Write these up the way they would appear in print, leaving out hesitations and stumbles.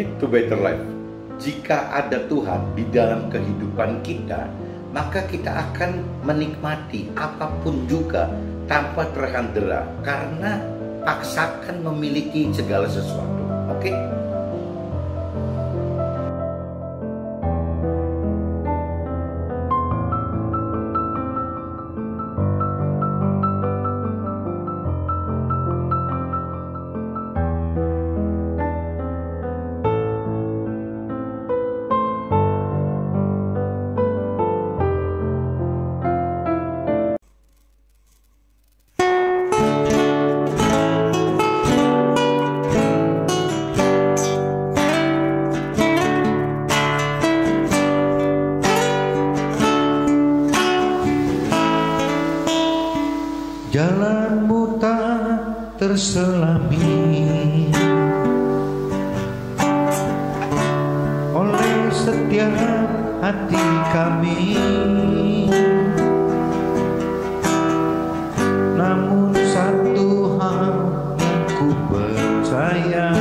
Minute to Better Life. Jika ada Tuhan di dalam kehidupan kita, maka kita akan menikmati apapun juga tanpa terhandera, karena paksakan memiliki segala sesuatu. Oke? Jalanmu tak terselami oleh setiap hati kami, namun satu hal yang ku percaya,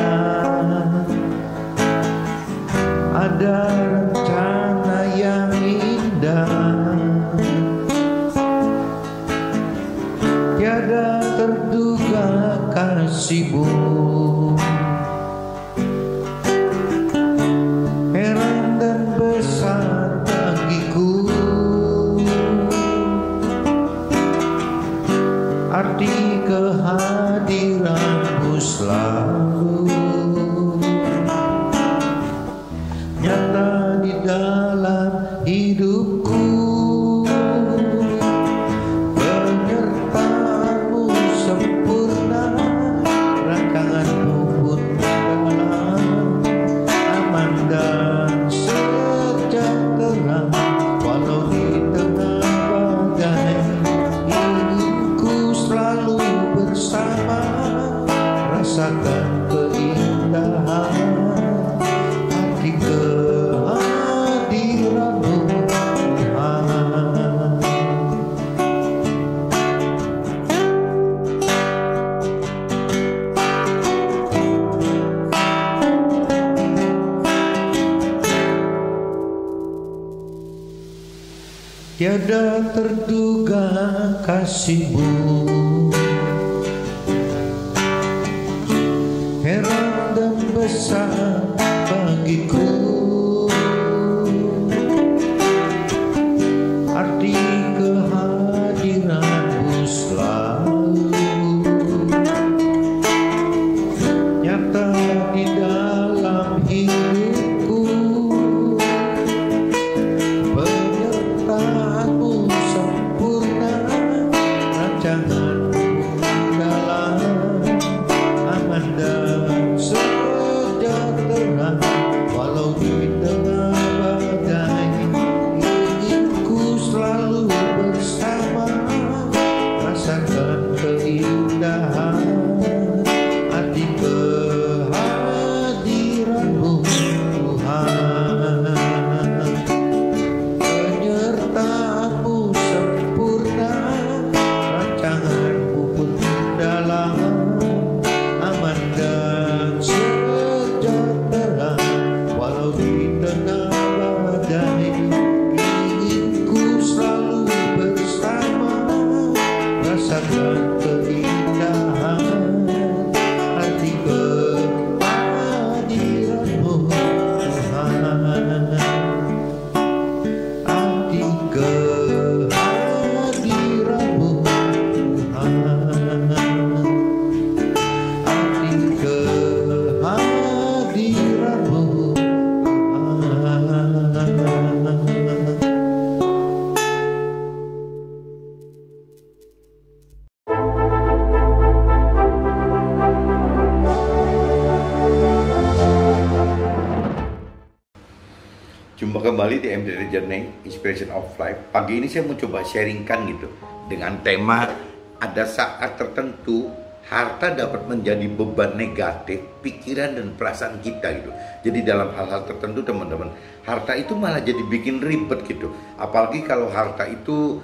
ada rencana yang indah. Tiada terduga kasih-Mu, heran dan besar bagiku, arti kehadiran-Mu selalu nyata di dalam hidupku. Rasakan keindahan arti kehadiran-Mu, Tuhan. Tiada terduga kasih-Mu, heran dan besar bagiku, arti kehadiran-Mu selalu nyata di dalam hidupku. Penyertaan-Mu sempurna, rancangan-Mu dalam aman dan sejahtera. Walau di tengah badai, inginku selalu bersama. Rasakan keindahan arti kehadiran-Mu, Tuhan. Penyertaan-Mu sempurna, rancangan-Mu pun dalam aman dan sejahtera. Walau di tengah badai, inginku selalu bersama. Rasakan keindahan arti kehadiran-Mu, Tuhan. Arti kehadiran-Mu, Tuhan. Arti kehadiran-Mu, Tuhan. Jumpa kembali di MDD Journey Inspiration of Life. Pagi ini saya mau coba sharingkan gitu dengan tema ada saat tertentu harta dapat menjadi beban negatif pikiran dan perasaan kita gitu. Jadi dalam hal-hal tertentu teman-teman, harta itu malah jadi bikin ribet gitu. Apalagi kalau harta itu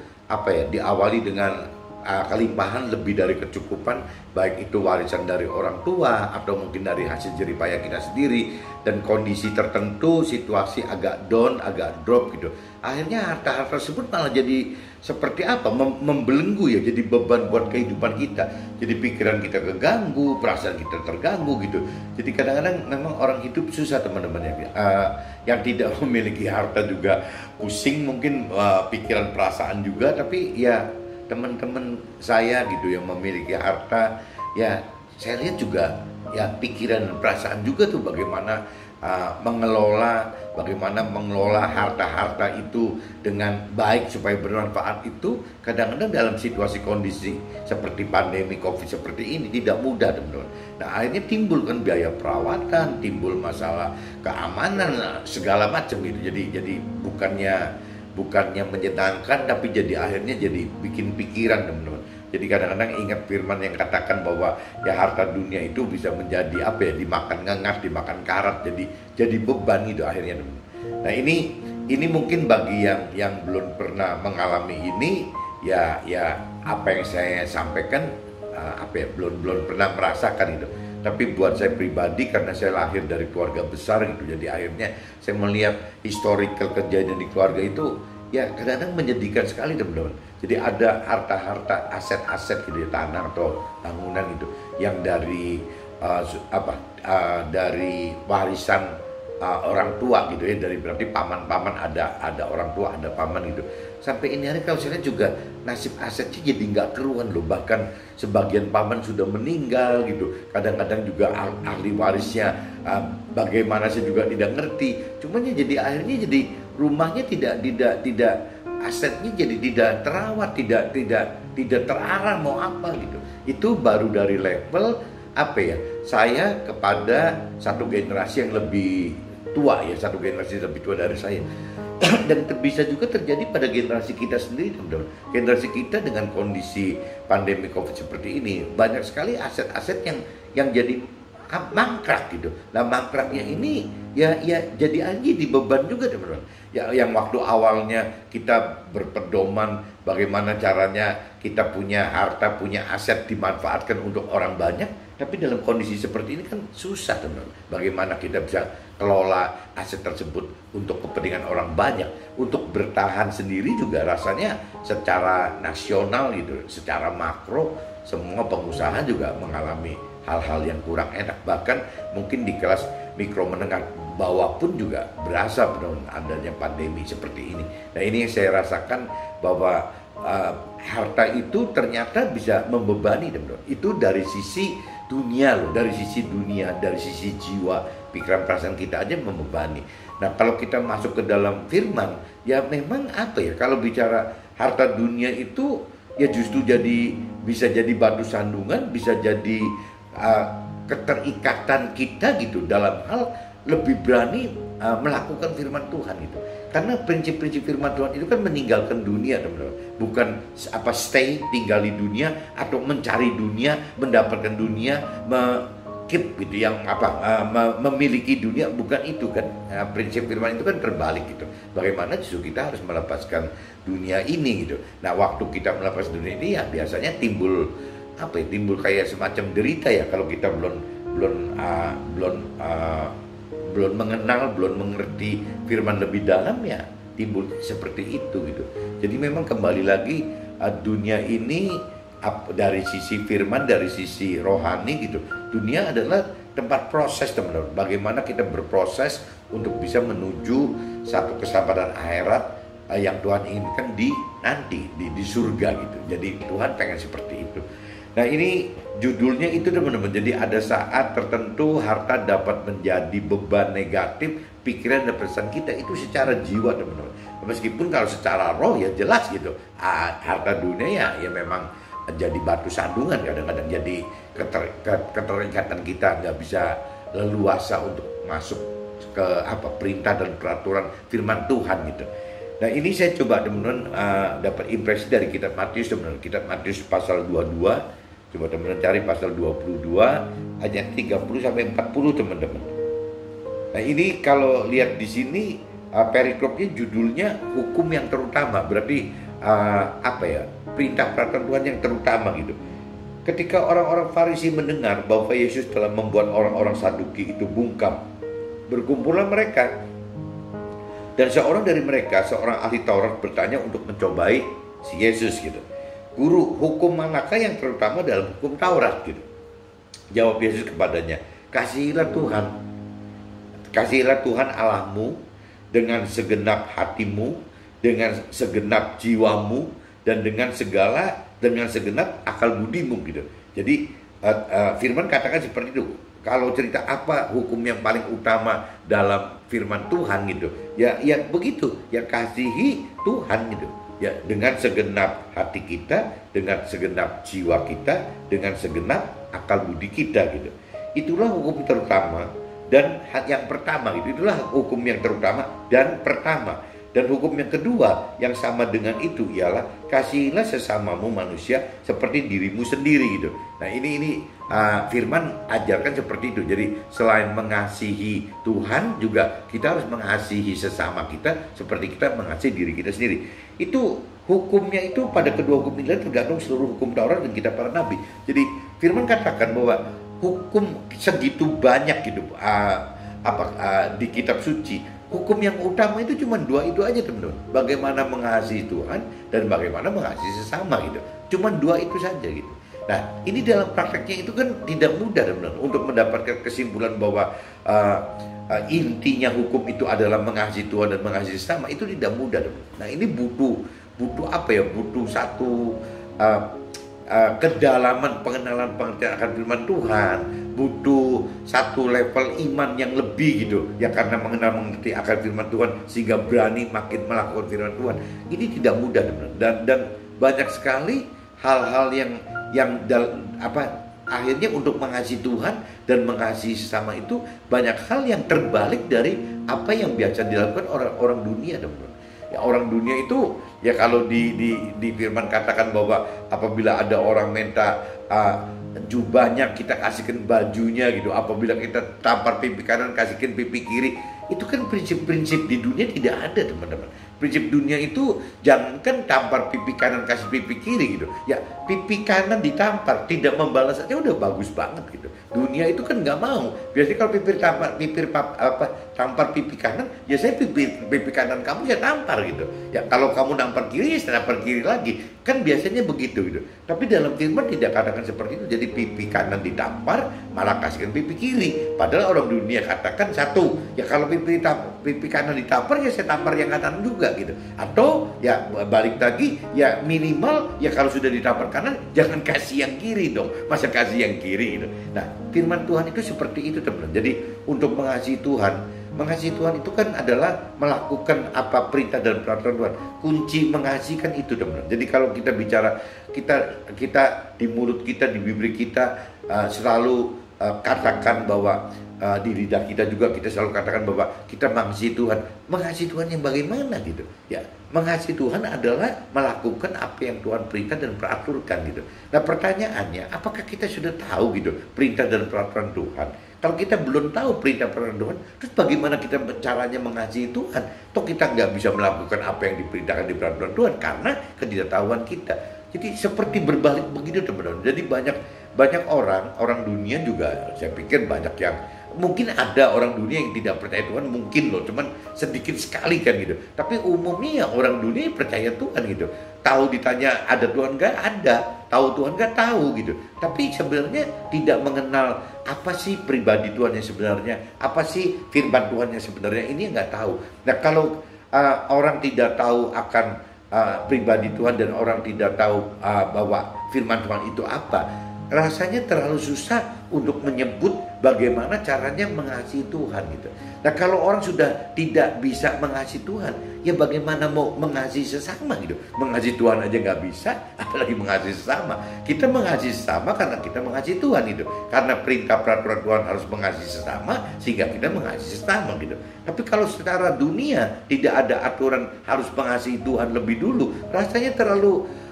diawali dengan kelimpahan lebih dari kecukupan, baik itu warisan dari orang tua atau mungkin dari hasil jerih payah kita sendiri, dan kondisi tertentu situasi agak down, agak drop gitu. Akhirnya harta-harta tersebut malah jadi seperti apa? Membelenggu ya, jadi beban buat kehidupan kita. Jadi pikiran kita keganggu, perasaan kita terganggu gitu. Jadi kadang-kadang memang orang hidup susah teman-teman ya. Yang tidak memiliki harta juga pusing mungkin, pikiran perasaan juga, tapi ya teman-teman saya gitu yang memiliki harta ya saya lihat juga ya pikiran dan perasaan juga tuh bagaimana bagaimana mengelola harta-harta itu dengan baik supaya bermanfaat itu kadang-kadang dalam situasi kondisi seperti pandemi COVID seperti ini tidak mudah teman-teman. Nah akhirnya timbul kan biaya perawatan, timbul masalah keamanan segala macam itu. Jadi bukannya menyenangkan tapi jadi akhirnya jadi bikin pikiran teman-teman. Jadi kadang-kadang ingat firman yang katakan bahwa ya harta dunia itu bisa menjadi apa ya, dimakan ngengat, dimakan karat, jadi beban itu akhirnya teman-teman. Nah ini mungkin bagi yang belum pernah mengalami ini ya apa yang saya sampaikan belum pernah merasakan itu. Tapi buat saya pribadi karena saya lahir dari keluarga besar gitu, jadi akhirnya saya melihat historical kejadian di keluarga itu ya kadang-kadang menyedihkan sekali teman-teman. Jadi ada harta-harta, aset-aset gitu ya, tanah atau bangunan gitu yang dari dari warisan orang tua gitu ya, dari berarti paman-paman, ada orang tua, ada paman gitu. Sampai ini hari kalau saya lihat juga nasib asetnya jadi nggak keruan loh, bahkan sebagian paman sudah meninggal gitu. Kadang-kadang juga ahli warisnya bagaimana saya juga tidak ngerti. Cuman ya jadi akhirnya jadi rumahnya tidak asetnya jadi tidak terawat, tidak terarah mau apa gitu. Itu baru dari level apa ya? Saya kepada satu generasi yang lebih tua ya, satu generasi lebih tua dari saya. Dan bisa juga terjadi pada generasi kita sendiri teman-teman. Generasi kita dengan kondisi pandemi COVID seperti ini banyak sekali aset-aset yang jadi mangkrak gitu. Nah mangkraknya ini ya jadi aja di beban juga teman-teman. Ya yang waktu awalnya kita berpedoman bagaimana caranya kita punya harta, punya aset dimanfaatkan untuk orang banyak, tapi dalam kondisi seperti ini kan susah teman-teman. Bagaimana kita bisa kelola aset tersebut untuk kepentingan orang banyak, untuk bertahan sendiri juga rasanya secara nasional gitu, secara makro semua pengusaha juga mengalami hal-hal yang kurang enak. Bahkan mungkin di kelas mikro menengah bawah pun juga berasa dengan adanya pandemi seperti ini. Nah ini yang saya rasakan bahwa harta itu ternyata bisa membebani teman-teman. Itu dari sisi dunia loh, dari sisi dunia, dari sisi jiwa, pikiran perasaan kita aja membebani. Nah kalau kita masuk ke dalam firman, ya memang apa ya, kalau bicara harta dunia itu ya justru bisa jadi batu sandungan, bisa jadi keterikatan kita gitu dalam hal lebih berani melakukan firman Tuhan gitu. Karena prinsip-prinsip firman Tuhan itu kan meninggalkan dunia teman-teman. Bukan stay tinggal di dunia atau mencari dunia, mendapatkan dunia, keep gitu yang memiliki dunia, bukan itu kan. Prinsip firman itu kan terbalik gitu. Bagaimana justru kita harus melepaskan dunia ini gitu. Nah, waktu kita melepas dunia ini ya biasanya timbul kayak semacam derita ya kalau kita belum mengenal, belum mengerti firman lebih dalam ya timbul seperti itu gitu. Jadi memang kembali lagi dunia ini dari sisi firman, dari sisi rohani gitu, dunia adalah tempat proses teman-teman. Bagaimana kita berproses untuk bisa menuju satu keselamatan akhirat yang Tuhan inginkan di surga gitu. Jadi Tuhan pengen seperti itu. Nah ini judulnya itu teman-teman. Jadi ada saat tertentu harta dapat menjadi beban negatif pikiran dan perasaan kita itu secara jiwa teman-teman. Meskipun kalau secara roh ya jelas gitu, harta dunia ya memang jadi batu sandungan, kadang-kadang jadi keterikatan kita nggak bisa leluasa untuk masuk ke perintah dan peraturan firman Tuhan gitu. Nah ini saya coba teman-teman dapat impresi dari kitab Matius teman-teman. Kitab Matius pasal 22. Coba teman-teman cari pasal 22 ayat 30 sampai 40 teman-teman. Nah ini kalau lihat di sini perikropnya judulnya hukum yang terutama. Berarti perintah peraturan Tuhan yang terutama gitu. Ketika orang-orang Farisi mendengar bahwa Yesus telah membuat orang-orang Saduki itu bungkam, berkumpullah mereka. Dan seorang dari mereka, seorang ahli Taurat, bertanya untuk mencobai si Yesus gitu. Guru, hukum manakah yang terutama dalam hukum Taurat gitu? Jawab Yesus kepadanya, kasihilah Tuhan Allahmu dengan segenap hatimu, dengan segenap jiwamu, dan dengan segenap akal budimu gitu. Jadi firman katakan seperti itu. Kalau cerita apa hukum yang paling utama dalam firman Tuhan gitu, ya begitu, ya kasihi Tuhan gitu, ya dengan segenap hati kita, dengan segenap jiwa kita, dengan segenap akal budi kita gitu. Itulah hukum terutama dan yang pertama gitu. Itulah hukum yang terutama dan pertama. Dan hukum yang kedua yang sama dengan itu ialah kasihilah sesamamu manusia seperti dirimu sendiri gitu. Nah ini firman ajarkan seperti itu. Jadi selain mengasihi Tuhan juga kita harus mengasihi sesama kita seperti kita mengasihi diri kita sendiri. Itu hukumnya itu pada kedua hukum ini tergantung seluruh hukum Taurat dan kitab para nabi. Jadi firman katakan bahwa hukum segitu banyak gitu di kitab suci. Hukum yang utama itu cuma dua itu aja teman-teman. Bagaimana mengasihi Tuhan dan bagaimana mengasihi sesama gitu. Cuma dua itu saja gitu. Nah ini dalam prakteknya itu kan tidak mudah teman-teman untuk mendapatkan kesimpulan bahwa intinya hukum itu adalah mengasihi Tuhan dan mengasihi sesama. Itu tidak mudah teman-teman. Nah ini butuh apa ya? Butuh satu kedalaman pengenalan pengertian akan firman Tuhan, butuh satu level iman yang lebih gitu ya, karena mengerti akan firman Tuhan sehingga berani makin melakukan firman Tuhan. Ini tidak mudah dan banyak sekali hal-hal yang akhirnya untuk mengasihi Tuhan dan mengasihi sesama itu banyak hal yang terbalik dari apa yang biasa dilakukan orang dunia teman-teman. Ya, orang dunia itu ya kalau di firman katakan bahwa apabila ada orang minta jubahnya kita kasihkan bajunya gitu, apabila kita tampar pipi kanan kasihkan pipi kiri. Itu kan prinsip-prinsip di dunia tidak ada teman-teman. Prinsip dunia itu jangankan tampar pipi kanan kasih pipi kiri gitu. Ya pipi kanan ditampar tidak membalas aja udah bagus banget gitu. Dunia itu kan nggak mau. Biasanya kalau tampar pipi kanan, ya saya pipi kanan kamu saya tampar gitu. Ya kalau kamu nampar kiri, ya saya nampar kiri lagi. Kan biasanya begitu gitu. Tapi dalam firman tidak katakan seperti itu. Jadi pipi kanan ditampar, malah kasihkan pipi kiri. Padahal orang dunia katakan satu. Ya kalau pipi kanan ditampar, ya saya tampar yang kanan juga gitu. Atau ya balik lagi, ya minimal ya kalau sudah ditampar kanan, jangan kasih yang kiri dong. Masa kasih yang kiri gitu. Nah firman Tuhan itu seperti itu teman-teman. Jadi untuk mengasihi Tuhan itu kan adalah melakukan apa perintah dan peraturan Tuhan. Kunci mengasihi kan itu teman-teman. Jadi kalau kita bicara kita di mulut kita, di bibir kita selalu katakan bahwa di lidah kita juga kita selalu katakan bahwa kita mengasihi Tuhan. Mengasihi Tuhan yang bagaimana gitu? Ya, mengasihi Tuhan adalah melakukan apa yang Tuhan perintah dan peraturkan gitu. Nah, pertanyaannya, apakah kita sudah tahu gitu perintah dan peraturan Tuhan? Kalau kita belum tahu perintah peraturan Tuhan, terus bagaimana kita caranya mengasihi Tuhan? Toh kita nggak bisa melakukan apa yang diperintahkan di peraturan Tuhan karena ketidaktahuan kita. Jadi seperti berbalik begitu teman-teman. Jadi banyak orang dunia juga, saya pikir banyak yang mungkin ada orang dunia yang tidak percaya Tuhan, mungkin loh, cuman sedikit sekali kan gitu. Tapi umumnya orang dunia percaya Tuhan gitu. Tahu ditanya ada Tuhan nggak? Ada. Tahu Tuhan nggak? Tahu gitu. Tapi sebenarnya tidak mengenal apa sih pribadi Tuhan yang sebenarnya, apa sih firman Tuhan yang sebenarnya, ini nggak tahu. Nah kalau orang tidak tahu akan pribadi Tuhan dan orang tidak tahu bahwa firman Tuhan itu apa, rasanya terlalu susah untuk menyebut bagaimana caranya mengasihi Tuhan gitu. Nah kalau orang sudah tidak bisa mengasihi Tuhan, ya bagaimana mau mengasihi sesama gitu? Mengasihi Tuhan aja nggak bisa, apalagi mengasihi sesama. Kita mengasihi sesama karena kita mengasihi Tuhan gitu. Karena perintah peraturan Tuhan harus mengasihi sesama, sehingga kita mengasihi sesama gitu. Tapi kalau secara dunia tidak ada aturan harus mengasihi Tuhan lebih dulu, rasanya terlalu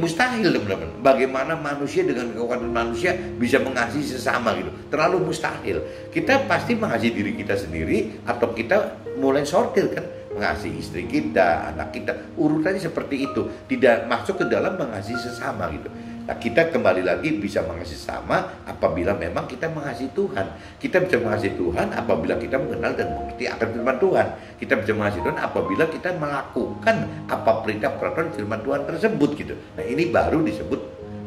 mustahil teman-teman. Bagaimana manusia dengan kekuatan manusia bisa mengasihi sesama gitu, terlalu mustahil. Kita pasti mengasihi diri kita sendiri, atau kita mulai sortir kan, mengasihi istri kita, anak kita, urutannya seperti itu, tidak masuk ke dalam mengasihi sesama gitu. Nah, kita kembali lagi bisa mengasihi sesama apabila memang kita mengasihi Tuhan. Kita bisa mengasihi Tuhan apabila kita mengenal dan mengerti akan firman Tuhan. Kita bisa mengasihi Tuhan apabila kita melakukan apa perintah peraturan firman Tuhan tersebut gitu. Nah, ini baru disebut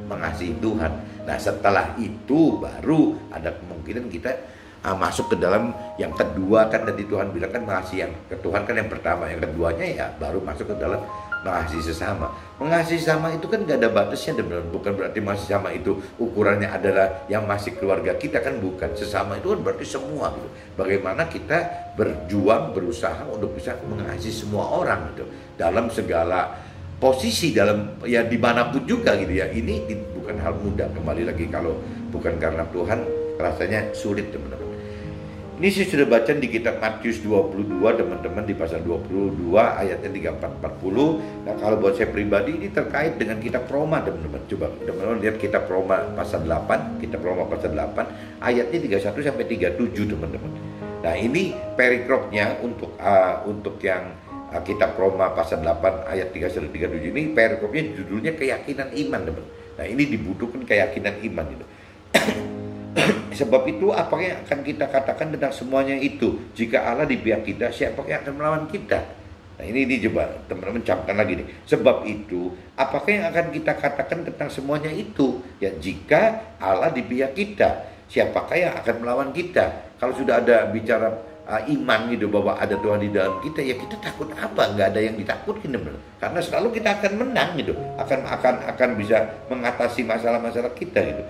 mengasihi Tuhan. Nah, setelah itu baru ada kemungkinan kita masuk ke dalam yang kedua. Kan tadi Tuhan bilang kan mengasihi yang ke Tuhan kan yang pertama, yang keduanya ya baru masuk ke dalam mengasihi sesama. Mengasihi sesama itu kan gak ada batasnya, dan bukan berarti mengasihi sesama itu ukurannya adalah yang masih keluarga kita, kan bukan. Sesama itu kan berarti semua gitu. Bagaimana kita berjuang, berusaha untuk bisa mengasihi semua orang gitu, dalam segala posisi, dalam ya dimanapun juga gitu ya. Ini bukan hal mudah, kembali lagi kalau bukan karena Tuhan rasanya sulit teman-teman. Ini saya sudah baca di kitab Matius 22 teman-teman, di pasal 22 ayatnya 34-40. Nah, kalau buat saya pribadi ini terkait dengan kitab Roma teman-teman. Coba teman-teman lihat kitab Roma pasal 8, kitab Roma pasal 8 ayatnya 31 sampai 37 teman-teman. Nah, ini perikopnya untuk yang kitab Roma pasal 8 ayat 31-37 ini perikopnya judulnya keyakinan iman teman. Nah, ini dibutuhkan keyakinan iman itu. Sebab itu apa yang akan kita katakan tentang semuanya itu? Jika Allah di pihak kita, siapa yang akan melawan kita? Nah, ini coba teman-teman camkan lagi nih. Sebab itu apakah yang akan kita katakan tentang semuanya itu? Ya, jika Allah di pihak kita, siapakah yang akan melawan kita? Kalau sudah ada bicara iman gitu, bahwa ada Tuhan di dalam kita, ya kita takut apa? Nggak ada yang ditakutkan teman. Karena selalu kita akan menang gitu, akan bisa mengatasi masalah-masalah kita gitu.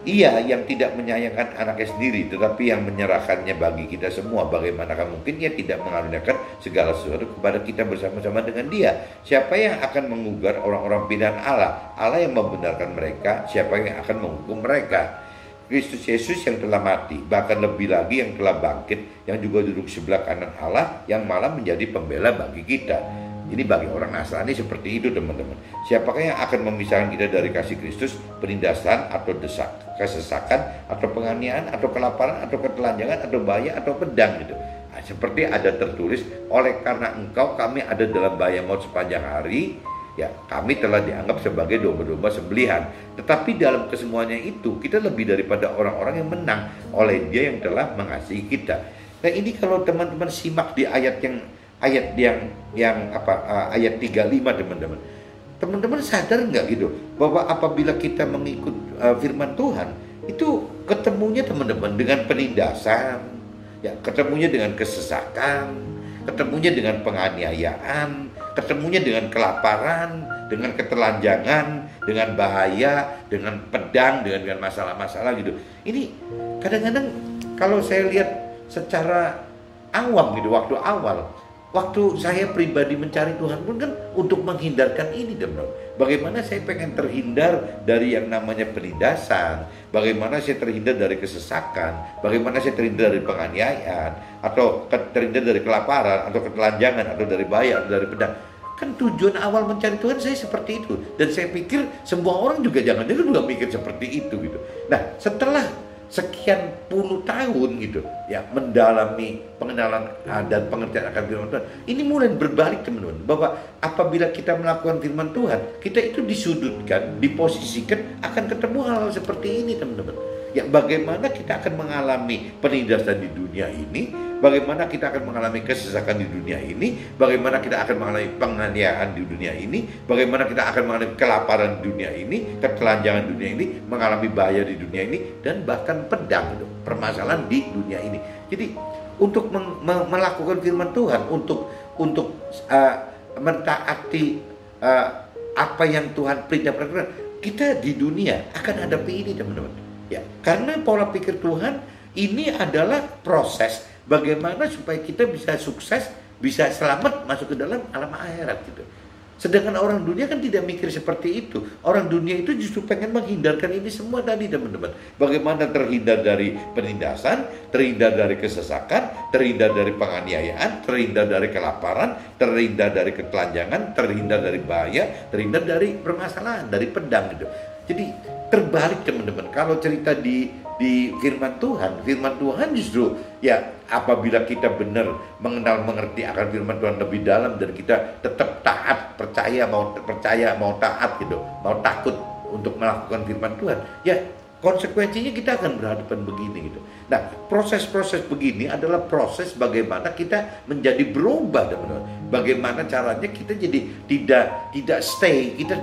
Ia yang tidak menyayangkan anaknya sendiri, tetapi yang menyerahkannya bagi kita semua. Bagaimanakah mungkin ia tidak mengaruniakan segala sesuatu kepada kita bersama-sama dengan dia? Siapa yang akan mengugar orang-orang pilihan Allah? Allah yang membenarkan mereka, siapa yang akan menghukum mereka? Kristus Yesus yang telah mati, bahkan lebih lagi yang telah bangkit, yang juga duduk sebelah kanan Allah, yang malah menjadi pembela bagi kita. Ini bagi orang Nasrani seperti itu teman-teman. Siapakah yang akan memisahkan kita dari kasih Kristus? Penindasan atau kesesakan, atau penganiayaan, atau kelaparan, atau ketelanjangan, atau bahaya, atau pedang gitu. Nah, seperti ada tertulis, oleh karena engkau kami ada dalam bahaya maut sepanjang hari, ya kami telah dianggap sebagai domba-domba sembelihan. Tetapi dalam kesemuanya itu kita lebih daripada orang-orang yang menang oleh Dia yang telah mengasihi kita. Nah, ini kalau teman-teman simak di ayat ayat 35 teman-teman. Teman-teman sadar nggak gitu bahwa apabila kita mengikut firman Tuhan itu ketemunya teman-teman dengan penindasan, ya ketemunya dengan kesesakan, ketemunya dengan penganiayaan, ketemunya dengan kelaparan, dengan ketelanjangan, dengan bahaya, dengan pedang, dengan masalah-masalah gitu. Ini kadang-kadang kalau saya lihat secara awam gitu, waktu saya pribadi mencari Tuhan pun kan untuk menghindarkan ini teman-teman. Bagaimana saya pengen terhindar dari yang namanya penindasan, bagaimana saya terhindar dari kesesakan, bagaimana saya terhindar dari penganiayaan, atau terhindar dari kelaparan, atau ketelanjangan, atau dari bahaya, atau dari pedang. Kan tujuan awal mencari Tuhan saya seperti itu. Dan saya pikir semua orang juga jangan-jangan juga mikir seperti itu gitu. Nah, setelah sekian puluh tahun gitu ya mendalami pengenalan dan pengertian akan firman Tuhan, ini mulai berbalik teman-teman, bahwa apabila kita melakukan firman Tuhan, kita itu disudutkan, diposisikan akan ketemu hal-hal seperti ini teman-teman. Ya, bagaimana kita akan mengalami penindasan di dunia ini, bagaimana kita akan mengalami kesesakan di dunia ini, bagaimana kita akan mengalami penganiayaan di dunia ini, bagaimana kita akan mengalami kelaparan di dunia ini, ketelanjangan di dunia ini, mengalami bahaya di dunia ini, dan bahkan pedang itu, permasalahan di dunia ini. Jadi untuk melakukan firman Tuhan, untuk mentaati apa yang Tuhan perintahkan, kita di dunia akan hadapi ini teman-teman. Ya, karena pola pikir Tuhan ini adalah proses bagaimana supaya kita bisa sukses, bisa selamat masuk ke dalam alam akhirat gitu. Sedangkan orang dunia kan tidak mikir seperti itu. Orang dunia itu justru pengen menghindarkan ini semua tadi teman-teman. Bagaimana terhindar dari penindasan, terhindar dari kesesakan, terhindar dari penganiayaan, terhindar dari kelaparan, terhindar dari ketelanjangan, terhindar dari bahaya, terhindar dari permasalahan, dari pedang gitu. Jadi terbalik teman-teman. Kalau cerita di firman Tuhan justru ya apabila kita benar mengenal mengerti akan firman Tuhan lebih dalam dan kita tetap taat, percaya mau taat gitu, mau takut untuk melakukan firman Tuhan, ya konsekuensinya kita akan berhadapan begini gitu. Nah, proses-proses begini adalah proses bagaimana kita menjadi berubah teman-teman. Bagaimana caranya kita jadi tidak stay, kita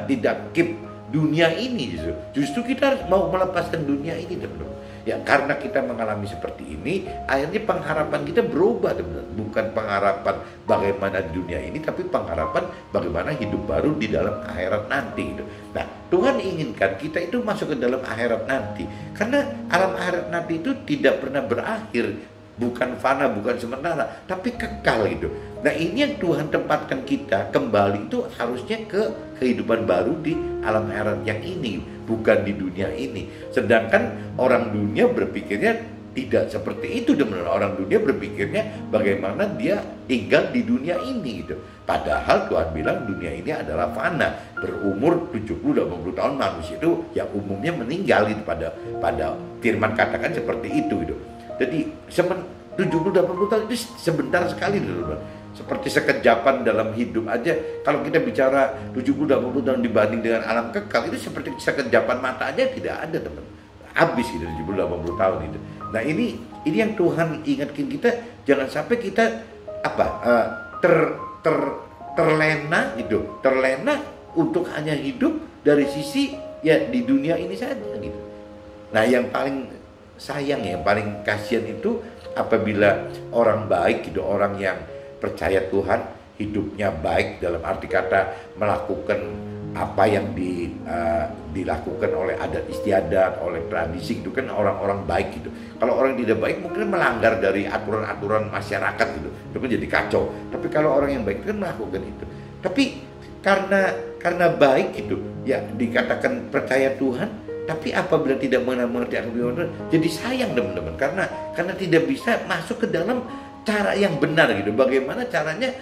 tidak keep dunia ini justru. Justru kita harus mau melepaskan dunia ini teman-teman. Ya karena kita mengalami seperti ini, akhirnya pengharapan kita berubah teman-teman. Bukan pengharapan bagaimana di dunia ini, tapi pengharapan bagaimana hidup baru di dalam akhirat nanti gitu. Nah, Tuhan inginkan kita itu masuk ke dalam akhirat nanti. Karena alam akhirat nanti itu tidak pernah berakhir. Bukan fana, bukan sementara, tapi kekal gitu. Nah ini yang Tuhan tempatkan kita kembali itu harusnya ke kehidupan baru di alam akhirat yang ini, bukan di dunia ini. Sedangkan orang dunia berpikirnya tidak seperti itu, teman-teman. Orang dunia berpikirnya bagaimana dia tinggal di dunia ini gitu. Padahal Tuhan bilang dunia ini adalah fana, berumur 70-80 tahun manusia itu yang umumnya meninggal gitu, pada firman katakan seperti itu gitu. Jadi 70-80 tahun itu sebentar sekali teman-teman. Seperti sekejapan dalam hidup aja. Kalau kita bicara 70-80 tahun dibanding dengan alam kekal, itu seperti sekejapan mata aja tidak ada teman. Habis gitu 70-80 tahun itu. Nah ini yang Tuhan ingatkan kita, jangan sampai kita terlena gitu, terlena untuk hanya hidup dari sisi ya di dunia ini saja gitu. Nah yang paling sayang, yang paling kasihan itu apabila orang baik gitu, orang yang percaya Tuhan, hidupnya baik dalam arti kata melakukan apa yang dilakukan oleh adat istiadat, oleh tradisi, itu kan orang-orang baik gitu. Kalau orang tidak baik mungkin melanggar dari aturan-aturan masyarakat gitu, itu kan jadi kacau. Tapi kalau orang yang baik itu kan melakukan itu. Tapi karena baik gitu, ya dikatakan percaya Tuhan. Tapi apabila tidak mengerti akan firman Tuhan, jadi sayang teman-teman, karena tidak bisa masuk ke dalam cara yang benar gitu. Bagaimana caranya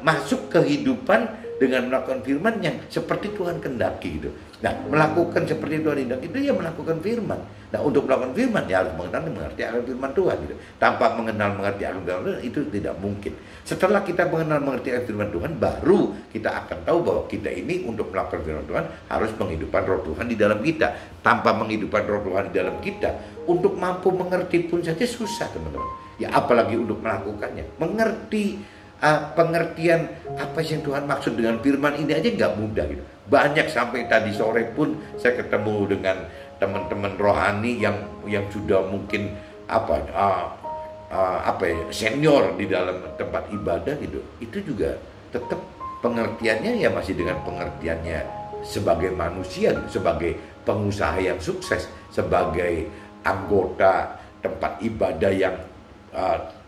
masuk kehidupan dengan melakukan firman yang seperti Tuhan kehendaki gitu. Nah, melakukan seperti Tuhan kehendaki itu ya melakukan firman. Nah, untuk melakukan firman ya harus mengerti akan firman Tuhan gitu. Tanpa mengerti akan firman Tuhan itu tidak mungkin. Setelah kita mengerti akan firman Tuhan, baru kita akan tahu bahwa kita ini untuk melakukan firman Tuhan harus menghidupkan roh Tuhan di dalam kita. Tanpa menghidupkan roh Tuhan di dalam kita, untuk mampu mengerti pun saja susah teman-teman. Ya apalagi untuk melakukannya. Pengertian apa yang Tuhan maksud dengan firman ini aja nggak mudah gitu. Banyak, sampai tadi sore pun saya ketemu dengan teman-teman rohani yang sudah mungkin senior di dalam tempat ibadah gitu. Itu juga tetap pengertiannya ya masih dengan pengertiannya sebagai manusia gitu, sebagai pengusaha yang sukses, sebagai anggota tempat ibadah yang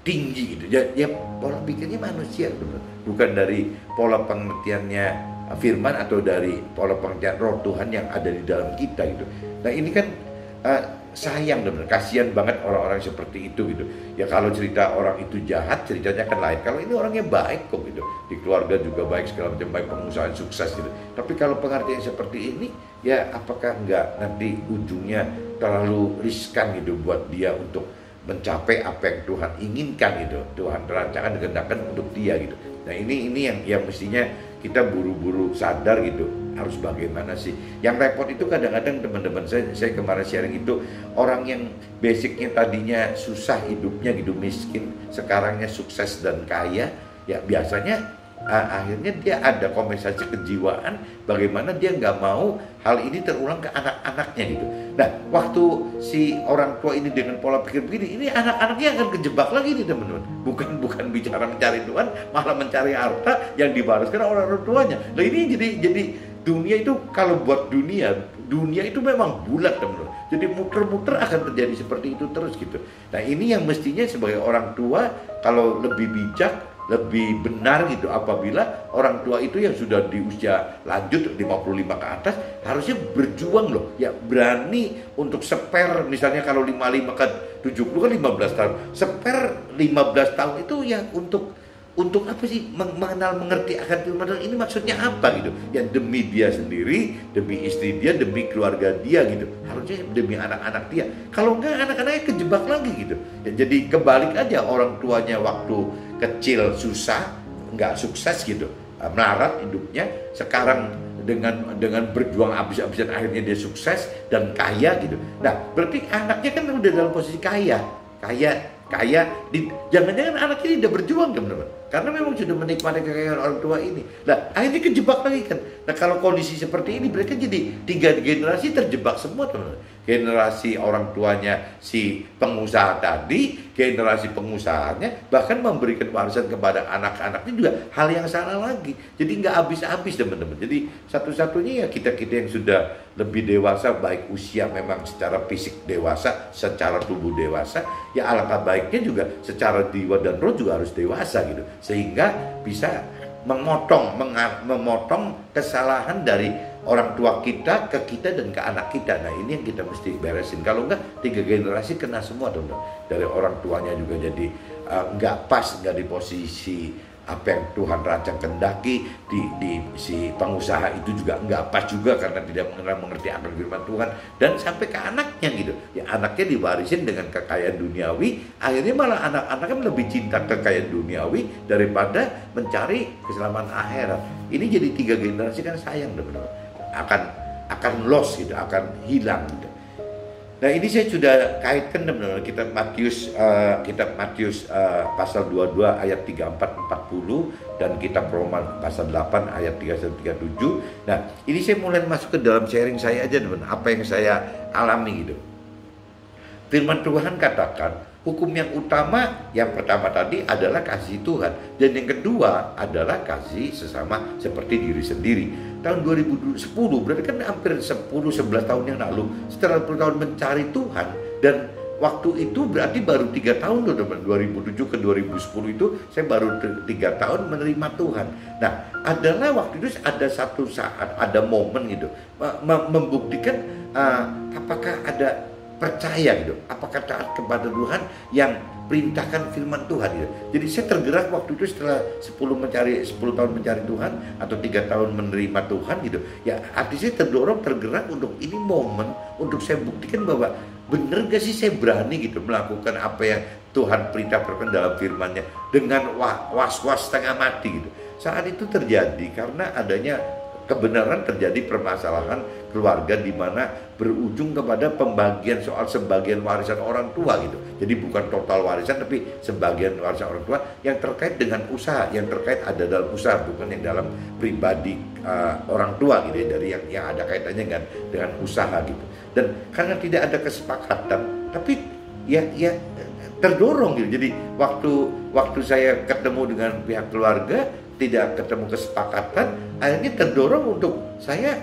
tinggi gitu. Ya pola pikirnya manusia gitu. Bukan dari pola pengertiannya firman atau dari pola pengertian roh Tuhan yang ada di dalam kita gitu. Nah ini kan sayang dan kasihan banget orang-orang seperti itu gitu. Ya kalau cerita orang itu jahat, ceritanya kan lain. Kalau ini orangnya baik kok gitu, di keluarga juga baik, segala macam baik, pengusaha sukses gitu. Tapi kalau pengertian seperti ini, ya apakah enggak nanti ujungnya terlalu riskan gitu buat dia untuk mencapai apa yang Tuhan inginkan gitu, Tuhan rancangkan, kehendakkan untuk dia gitu. Nah ini yang mestinya kita buru-buru sadar gitu, harus bagaimana sih. Yang repot itu kadang-kadang teman-teman saya kemarin sharing itu, orang yang basicnya tadinya susah hidupnya gitu, miskin, sekarangnya sukses dan kaya, ya biasanya akhirnya dia ada kompensasi kejiwaan, bagaimana dia nggak mau hal ini terulang ke anak-anaknya gitu. Nah waktu si orang tua ini dengan pola pikir begini, ini anak-anaknya akan kejebak lagi nih teman-teman. Bukan bicara mencari Tuhan, malah mencari harta yang dibalaskan orang tuanya. Nah ini jadi dunia itu, kalau buat dunia itu memang bulat teman-teman. Jadi muter-muter akan terjadi seperti itu terus gitu. Nah ini yang mestinya sebagai orang tua kalau lebih bijak, lebih benar gitu, apabila orang tua itu yang sudah di usia lanjut 55 ke atas harusnya berjuang loh, ya berani untuk spare, misalnya kalau 55 ke 70 kan 15 tahun, spare 15 tahun itu ya untuk untuk apa sih mengenal mengerti akan firman Tuhan ini maksudnya apa gitu? Ya demi dia sendiri, demi istri dia, demi keluarga dia gitu. Harusnya demi anak-anak dia. Kalau enggak anak-anaknya kejebak lagi gitu. Ya, jadi kebalik aja, orang tuanya waktu kecil susah, nggak sukses gitu, melarat hidupnya. Sekarang dengan berjuang habis-habisan akhirnya dia sukses dan kaya gitu. Nah, berarti anaknya kan udah dalam posisi kaya. Jangan-jangan anak ini tidak berjuang teman-teman, karena memang sudah menikmati kekayaan orang tua ini. Nah, akhirnya kejebak lagi kan. Nah, kalau kondisi seperti ini mereka jadi 3 generasi terjebak semua teman-teman. Generasi orang tuanya si pengusaha tadi, generasi pengusahanya bahkan memberikan warisan kepada anak-anaknya juga hal yang salah lagi. Jadi nggak habis-habis teman-teman. Jadi satu-satunya ya kita-kita yang sudah lebih dewasa, baik usia memang secara fisik dewasa, secara tubuh dewasa, ya alangkah baiknya juga secara jiwa dan roh juga harus dewasa gitu, sehingga bisa memotong kesalahan dari orang tua kita ke kita dan ke anak kita. Nah, ini yang kita mesti beresin. Kalau enggak 3 generasi kena semua teman-teman. Dari orang tuanya juga jadi nggak pas, nggak di posisi apa yang Tuhan rancang kendaki, di si pengusaha itu juga nggak pas juga karena tidak mengerti akan firman Tuhan, dan sampai ke anaknya gitu. Ya anaknya diwarisin dengan kekayaan duniawi, akhirnya malah anak-anaknya lebih cinta kekayaan duniawi daripada mencari keselamatan akhirat. Ini jadi 3 generasi kan sayang teman-teman. Akan loss gitu, akan hilang gitu. Nah, ini saya sudah kaitkan teman-teman, kitab Matius pasal 22 ayat 34-40 dan kitab Roma pasal 8 ayat 31-37. Nah, ini saya mulai masuk ke dalam sharing saya aja teman-teman, apa yang saya alami gitu. Firman Tuhan katakan, hukum yang utama yang pertama tadi adalah kasih Tuhan, dan yang kedua adalah kasih sesama seperti diri sendiri. Tahun 2010 berarti kan hampir 10-11 tahun yang lalu, setelah 10 tahun mencari Tuhan, dan waktu itu berarti baru 3 tahun loh teman, 2007 ke 2010 itu saya baru 3 tahun menerima Tuhan. Nah, adalah waktu itu ada satu saat, ada momen gitu, membuktikan apakah ada percaya gitu, apakah taat kepada Tuhan yang perintahkan firman Tuhan gitu. Jadi saya tergerak waktu itu setelah 10 tahun mencari Tuhan atau 3 tahun menerima Tuhan gitu. Ya hati saya tergerak untuk ini momen untuk saya buktikan bahwa bener gak sih saya berani gitu melakukan apa yang Tuhan perintahkan dalam firman-Nya dengan was-was setengah mati gitu. Saat itu terjadi karena adanya kebenaran, terjadi permasalahan keluarga di mana berujung kepada pembagian soal sebagian warisan orang tua gitu. Jadi bukan total warisan tapi sebagian warisan orang tua yang terkait dengan usaha, yang terkait ada dalam usaha, bukan yang dalam pribadi orang tua gitu ya, dari yang ada kaitannya dengan usaha gitu. Dan karena tidak ada kesepakatan, tapi ya terdorong gitu. Jadi waktu saya ketemu dengan pihak keluarga, tidak ketemu kesepakatan, akhirnya terdorong untuk saya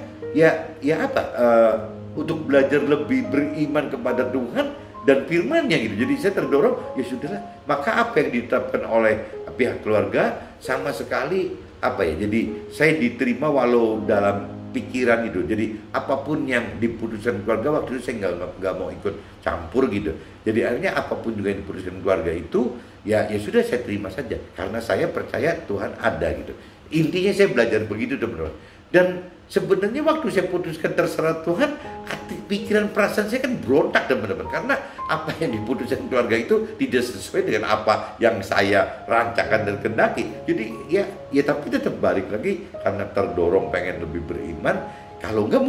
untuk belajar lebih beriman kepada Tuhan dan firman-Nya gitu. Jadi saya terdorong, ya sudahlah, maka apa yang ditetapkan oleh pihak keluarga sama sekali jadi saya diterima walau dalam pikiran gitu. Jadi apapun yang diputuskan keluarga waktu itu saya nggak mau ikut campur gitu. Jadi akhirnya apapun juga yang diputuskan keluarga itu ya sudah saya terima saja karena saya percaya Tuhan ada gitu. Intinya saya belajar begitu teman-teman. Dan sebenarnya waktu saya putuskan terserah Tuhan, hati, pikiran, perasaan saya kan berontak teman-teman, karena apa yang diputuskan keluarga itu tidak sesuai dengan apa yang saya rancangkan dan kendaki. Jadi ya tapi tetap balik lagi karena terdorong pengen lebih beriman. Kalau enggak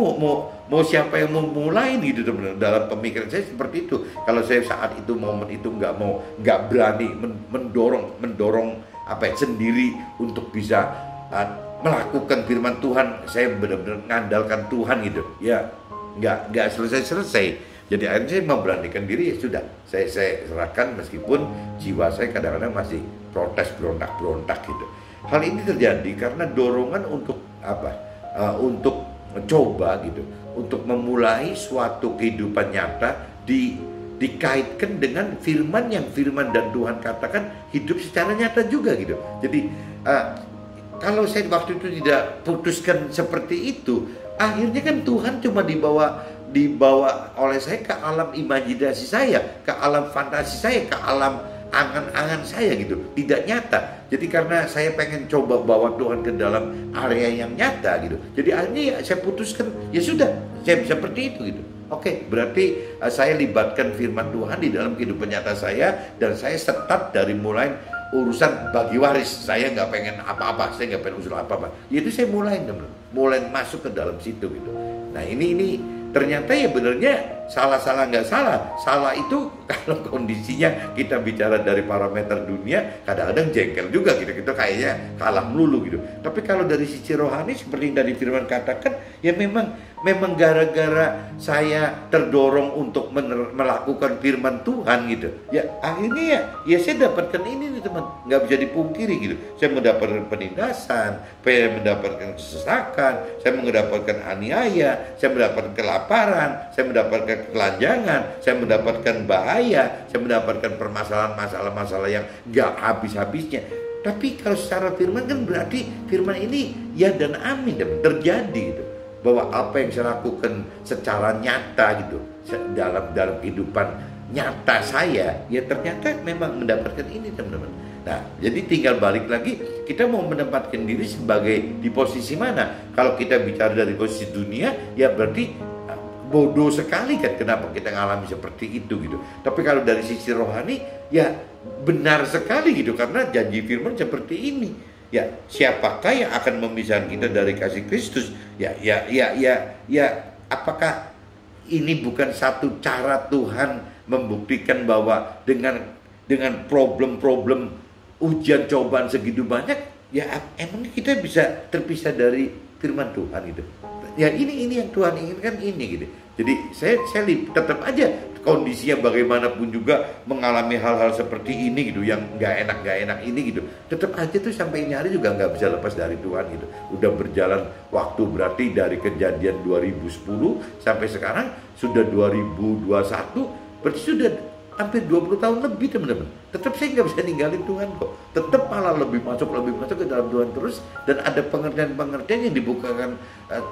mau siapa yang mau mulai gitu teman-teman. Dalam pemikiran saya seperti itu. Kalau saya saat itu momen itu nggak berani mendorong sendiri untuk bisa melakukan firman Tuhan, saya benar-benar mengandalkan Tuhan gitu. Ya nggak selesai. Jadi akhirnya saya memberanikan diri, ya sudah, saya serahkan meskipun jiwa saya kadang-kadang masih protes, berontak gitu. Hal ini terjadi karena dorongan untuk untuk mencoba gitu, untuk memulai suatu kehidupan nyata dikaitkan dengan firman dan Tuhan katakan hidup secara nyata juga gitu. Jadi kalau saya waktu itu tidak putuskan seperti itu, akhirnya kan Tuhan cuma dibawa oleh saya ke alam imajinasi saya, ke alam fantasi saya, ke alam angan-angan saya gitu, tidak nyata. Jadi karena saya pengen coba bawa Tuhan ke dalam area yang nyata gitu, jadi akhirnya ya saya putuskan, ya sudah, saya seperti itu gitu. Oke, berarti saya libatkan firman Tuhan di dalam kehidupan nyata saya, dan saya start dari mulai urusan bagi waris. Saya nggak pengen apa-apa, saya nggak pengen usul apa-apa. Itu saya mulai masuk ke dalam situ gitu. Nah ini ternyata ya benernya salah nggak salah. Salah itu kalau kondisinya kita bicara dari parameter dunia, kadang-kadang jengkel juga gitu. Kita kayaknya kalah melulu gitu. Tapi kalau dari sisi rohani seperti yang dari firman katakan, ya memang gara-gara saya terdorong untuk melakukan firman Tuhan gitu. Ya akhirnya ya saya dapatkan ini nih teman, nggak bisa dipungkiri gitu. Saya mendapatkan penindasan, saya mendapatkan kesesakan, saya mendapatkan aniaya, saya mendapatkan kelaparan, saya mendapatkan ketelanjangan, saya mendapatkan bahaya, saya mendapatkan masalah-masalah yang nggak habis-habisnya. Tapi kalau secara firman kan berarti firman ini ya dan amin dan terjadi gitu. Bahwa apa yang saya lakukan secara nyata gitu dalam kehidupan nyata saya, ya ternyata memang mendapatkan ini teman-teman. Nah jadi tinggal balik lagi, kita mau menempatkan diri sebagai di posisi mana. Kalau kita bicara dari posisi dunia, ya berarti bodoh sekali kan kenapa kita ngalami seperti itu gitu. Tapi kalau dari sisi rohani, ya benar sekali gitu, karena janji firman seperti ini. Ya, siapakah yang akan memisahkan kita dari kasih Kristus? Ya, apakah ini bukan satu cara Tuhan membuktikan bahwa dengan problem-problem ujian cobaan segitu banyak, ya emang kita bisa terpisah dari firman Tuhan gitu. Ya ini yang Tuhan inginkan ini gitu. Jadi saya tetap aja kondisinya bagaimanapun juga mengalami hal-hal seperti ini gitu, yang nggak enak ini gitu, tetap aja tuh sampai ini hari juga nggak bisa lepas dari Tuhan gitu. Udah berjalan waktu berarti dari kejadian 2010 sampai sekarang sudah 2021, berarti sudah hampir 20 tahun lebih teman-teman. Tetap saya nggak bisa ninggalin Tuhan kok. Tetap malah lebih masuk ke dalam Tuhan terus, dan ada pengertian-pengertian yang dibukakan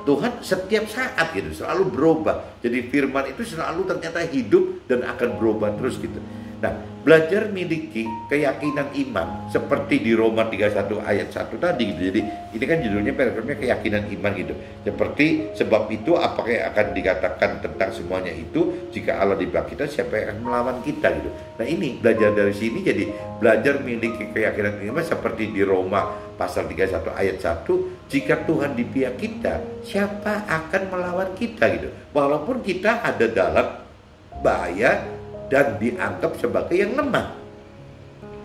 Tuhan setiap saat gitu, selalu berubah. Jadi firman itu selalu ternyata hidup dan akan berubah terus gitu. Nah, belajar miliki keyakinan iman seperti di Roma 31 ayat 1 tadi gitu. Jadi ini kan judulnya paragrafnya keyakinan iman gitu. Seperti sebab itu apakah yang akan dikatakan tentang semuanya itu, jika Allah di pihak kita, siapa yang akan melawan kita gitu. Nah ini belajar dari sini, jadi belajar miliki keyakinan iman seperti di Roma pasal 31 ayat 1, jika Tuhan di pihak kita, siapa akan melawan kita gitu. Walaupun kita ada dalam bahaya dan dianggap sebagai yang lemah,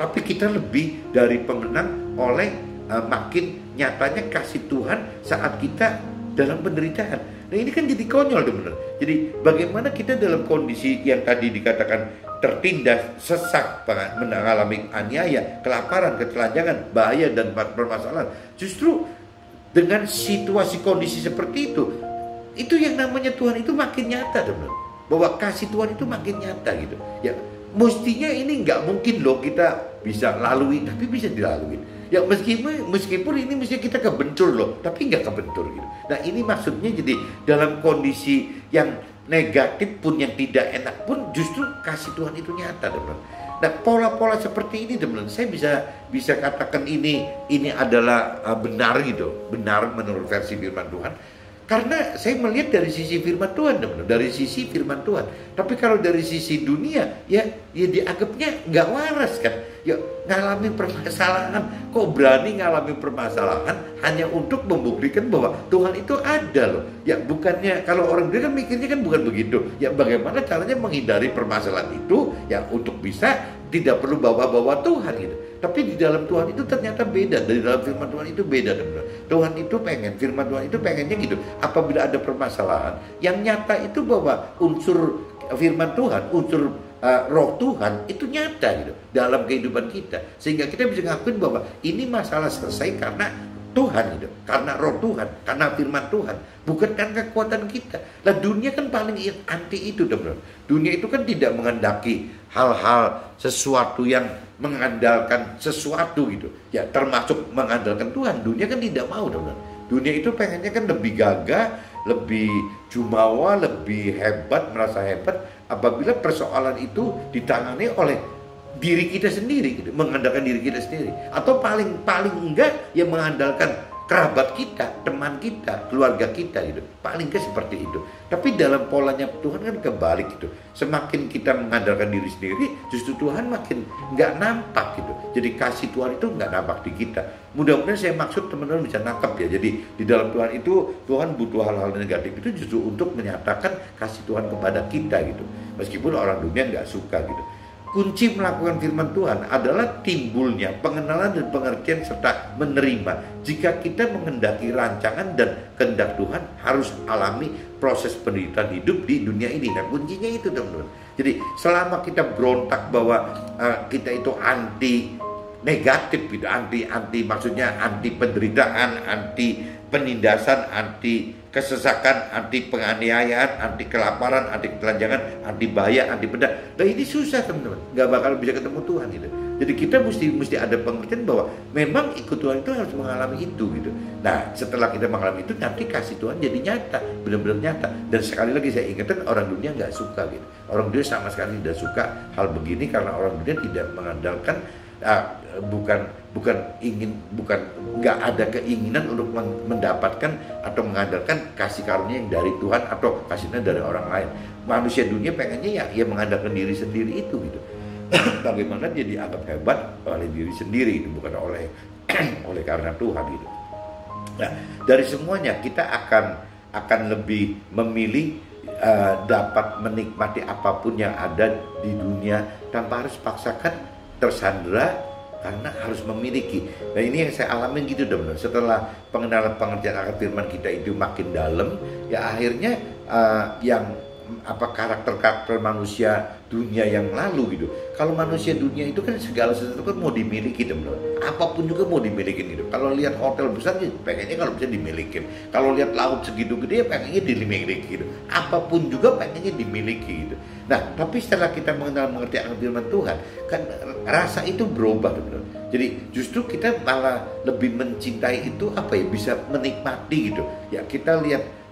tapi kita lebih dari pemenang oleh makin nyatanya kasih Tuhan saat kita dalam penderitaan. Nah ini kan jadi konyol teman-teman. Jadi bagaimana kita dalam kondisi yang tadi dikatakan tertindas, sesak, mengalami aniaya, kelaparan, ketelanjangan, bahaya dan permasalahan, justru dengan situasi kondisi seperti itu yang namanya Tuhan itu makin nyata teman-teman. Bahwa kasih Tuhan itu makin nyata gitu. Ya mestinya ini nggak mungkin loh kita bisa lalui, tapi bisa dilalui. Ya meskipun ini mestinya kita kebentur loh, tapi nggak kebentur gitu. Nah ini maksudnya, jadi dalam kondisi yang negatif pun, yang tidak enak pun, justru kasih Tuhan itu nyata teman. Nah pola-pola seperti ini teman, saya bisa katakan ini adalah benar gitu, benar menurut versi firman Tuhan. Karena saya melihat dari sisi firman Tuhan, teman-teman, dari sisi firman Tuhan. Tapi kalau dari sisi dunia, ya dianggapnya nggak waras kan. Ya ngalami permasalahan, kok berani ngalami permasalahan hanya untuk membuktikan bahwa Tuhan itu ada loh. Ya bukannya, kalau orang dia kan mikirnya kan bukan begitu. Ya bagaimana caranya menghindari permasalahan itu, ya untuk bisa tidak perlu bawa-bawa Tuhan gitu. Tapi di dalam Tuhan itu ternyata beda. Dari dalam firman Tuhan itu beda teman-teman. Tuhan itu firman Tuhan itu pengennya gitu. Apabila ada permasalahan, yang nyata itu bahwa unsur firman Tuhan, unsur roh Tuhan itu nyata gitu dalam kehidupan kita. Sehingga kita bisa ngakuin bahwa ini masalah selesai karena Tuhan gitu, karena roh Tuhan, karena firman Tuhan, bukan karena kekuatan kita. Lah dunia kan paling anti itu teman-teman. Dunia itu kan tidak menghendaki hal-hal sesuatu yang mengandalkan sesuatu gitu. Ya termasuk mengandalkan Tuhan. Dunia kan tidak mau teman-teman. Dunia itu pengennya kan lebih gagah, lebih jumawa, lebih hebat, merasa hebat. Apabila persoalan itu ditangani oleh diri kita sendiri gitu, mengandalkan diri kita sendiri, atau paling enggak ya mengandalkan kerabat kita, teman kita, keluarga kita gitu, paling enggak seperti itu. Tapi dalam polanya Tuhan kan kebalik gitu, semakin kita mengandalkan diri sendiri, justru Tuhan makin nggak nampak gitu. Jadi kasih Tuhan itu nggak nampak di kita. Mudah-mudahan saya maksud teman-teman bisa nangkep ya. Jadi di dalam Tuhan itu, Tuhan butuh hal-hal negatif itu justru untuk menyatakan kasih Tuhan kepada kita gitu, meskipun orang dunia nggak suka gitu. Kunci melakukan firman Tuhan adalah timbulnya pengenalan dan pengertian serta menerima. Jika kita mengendaki rancangan dan kehendak Tuhan, harus alami proses penderitaan hidup di dunia ini. Nah, kuncinya itu teman-teman. Jadi selama kita berontak bahwa kita itu anti negatif gitu, anti maksudnya anti penderitaan, anti penindasan, anti kesesakan, anti penganiayaan, anti kelaparan, anti ketelanjangan, anti bahaya, anti benda. Nah ini susah teman-teman, nggak bakal bisa ketemu Tuhan gitu. Jadi kita mesti ada pengertian bahwa memang ikut Tuhan itu harus mengalami itu gitu. Nah setelah kita mengalami itu, nanti kasih Tuhan jadi nyata, benar-benar nyata. Dan sekali lagi saya ingatkan, orang dunia nggak suka gitu. Orang dunia sama sekali tidak suka hal begini, karena orang dunia tidak mengandalkan nggak ada keinginan untuk mendapatkan atau mengandalkan kasih karunia yang dari Tuhan atau kasihnya dari orang lain. Manusia dunia pengennya ya mengandalkan diri sendiri itu gitu. Bagaimana dia dianggap hebat oleh diri sendiri, bukan oleh karena Tuhan gitu. Nah, dari semuanya kita akan lebih memilih dapat menikmati apapun yang ada di dunia tanpa harus paksakan tersandera, karena harus memiliki. Nah ini yang saya alami gitu teman-teman. Setelah pengenalan pengertian akan firman kita itu makin dalam, ya akhirnya yang karakter manusia dunia yang lalu gitu. Kalau manusia dunia itu kan segala sesuatu kan mau dimiliki teman-teman. Apapun juga mau dimiliki gitu. Kalau lihat hotel besar ya pengennya kalau bisa dimiliki. Kalau lihat laut segitu gede ya pengennya dimiliki gitu. Apapun juga pengennya dimiliki gitu. Nah, tapi setelah kita mengerti akan firman Tuhan, kan rasa itu berubah teman-teman. Jadi justru kita malah lebih mencintai itu bisa menikmati gitu. Ya kita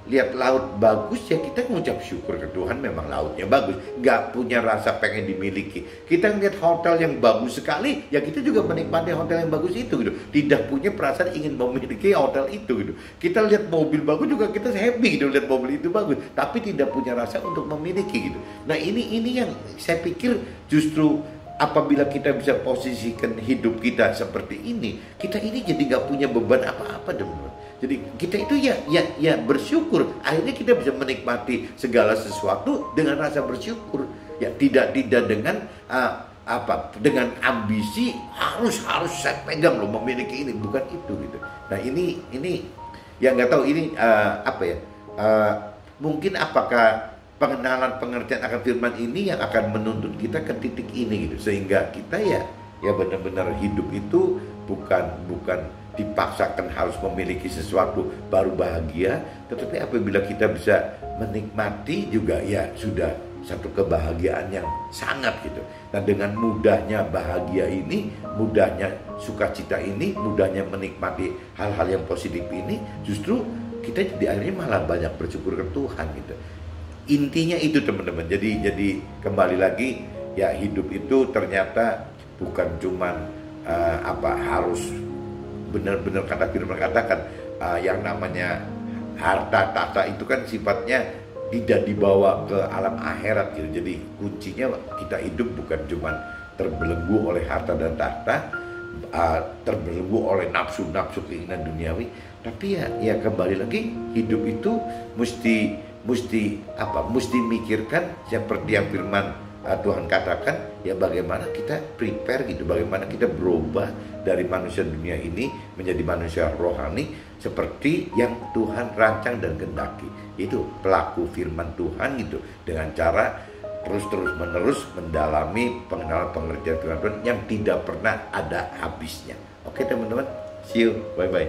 lihat laut bagus ya kita mengucap syukur ke Tuhan, memang lautnya bagus, nggak punya rasa pengen dimiliki. Kita ngeliat hotel yang bagus sekali ya kita juga menikmati hotel yang bagus itu gitu, tidak punya perasaan ingin memiliki hotel itu gitu. Kita lihat mobil bagus juga kita happy gitu lihat mobil itu bagus, tapi tidak punya rasa untuk memiliki gitu. Nah ini yang saya pikir justru apabila kita bisa posisikan hidup kita seperti ini, kita ini jadi nggak punya beban apa-apa teman-teman. Jadi kita itu ya bersyukur. Akhirnya kita bisa menikmati segala sesuatu dengan rasa bersyukur. Ya tidak dengan dengan ambisi harus saya pegang loh memiliki ini, bukan itu gitu. Nah ini yang nggak tahu ini mungkin apakah pengenalan pengertian akan firman ini yang akan menuntut kita ke titik ini gitu, sehingga kita ya benar-benar hidup itu bukan dipaksakan harus memiliki sesuatu baru bahagia, tetapi apabila kita bisa menikmati juga ya sudah satu kebahagiaan yang sangat gitu. Nah dengan mudahnya bahagia ini, mudahnya sukacita ini, mudahnya menikmati hal-hal yang positif ini, justru kita jadi akhirnya malah banyak bersyukur ke Tuhan gitu. Intinya itu teman-teman. Jadi kembali lagi ya, hidup itu ternyata bukan cuman harus benar-benar kata firman katakan yang namanya harta tahta itu kan sifatnya tidak dibawa ke alam akhirat gitu. Jadi kuncinya kita hidup bukan cuman terbelenggu oleh harta dan tahta, terbelenggu oleh nafsu keinginan duniawi, tapi ya kembali lagi hidup itu mesti mikirkan seperti yang firman Tuhan katakan, ya bagaimana kita prepare gitu, bagaimana kita berubah dari manusia dunia ini menjadi manusia rohani seperti yang Tuhan rancang dan kehendaki. Itu pelaku firman Tuhan gitu, dengan cara terus-menerus mendalami pengenalan pengertian firman Tuhan yang tidak pernah ada habisnya. Oke teman-teman, see you, bye-bye.